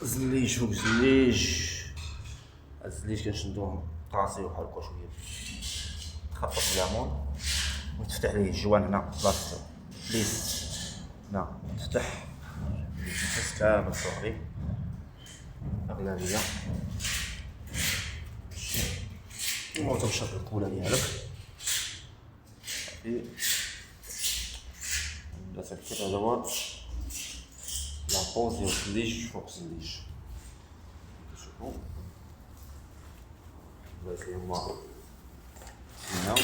زليج فوق زليج. هاد الزليج كنشدوه طاسي بحال هكا شويه، تخفف الليمون وتفتح ليه الجوان هنا بلاصتو بليس هنا تفتح النفس كامل صغري اغلبيه وتنشر الكولا ديالك صافي. بدا تركب هذا هو لابوز ديال الزليج فوق الزليج. شوفو بغيت لي هما هنا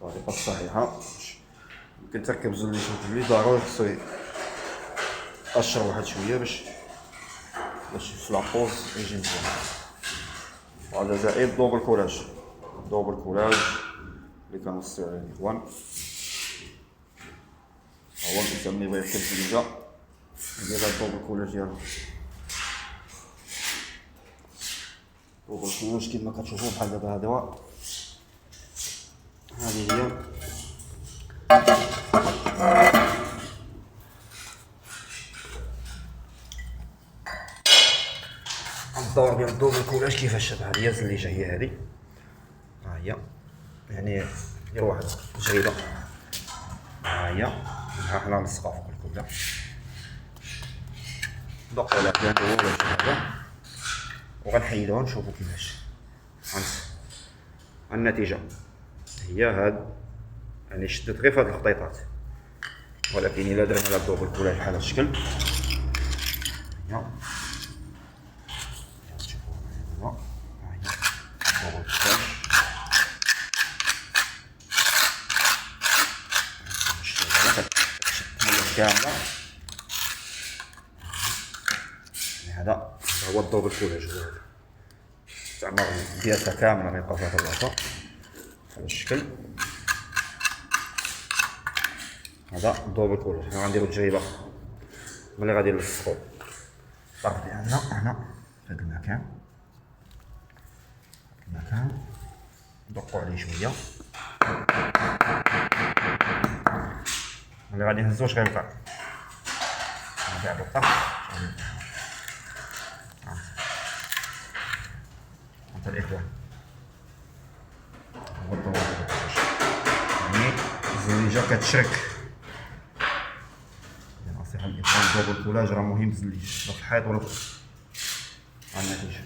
الطريقة الصحيحة. يمكن تركب زليج فوق الزليج ضروري خصو يقشر واحد شوية باش في لابوز يجي مزيان. وهذا زائد دوبل كولاج اللي كنوصيو عليه الاخوان. هو الانسان ملي بغا يركب زليجة يدير هاد دوبل كولاج ديالو. دوبل كولاج كيما كتشوفو بحال دابا هذا هو، هذه هي الدور ديال الدوبل كولاج. كيفاش هاد هي الزليجة هي هادي، ها هي يعني دير واحد التجربة. ها هي حنا نلصقها فوق الكولا دوق على بلان هذا وغنحيدوها نشوفو كيفاش النتيجة. هي هاد يعني شدت غير فهاد الخطيطات، ولكن الا درنا لها الدوبل كولاج بحال هاد الشكل هي تشوفو هنا ها هي الدوبل كولاج كاملة. هذا هو الدوبل كولاج، هو هذا زعما ديالتها كاملة ما يبقى فيها حتى بلاصة بهذا الشكل. هذا الدوبل كولاج. حنا غنديرو تجربة ملي غادي نلصقو الطرف ديالنا هنا في هاد المكان ندقو عليه شوية. ملي غادي نهزو واش غيوقع؟ غادي على الطرف هذا الإخوان. هو الدوبل كولاج يعني الزليجة كتشرك. نصيحة الإخوان الدوبل كولاج راه مهم. الزليج لا في الحيط ولا في النتيجة.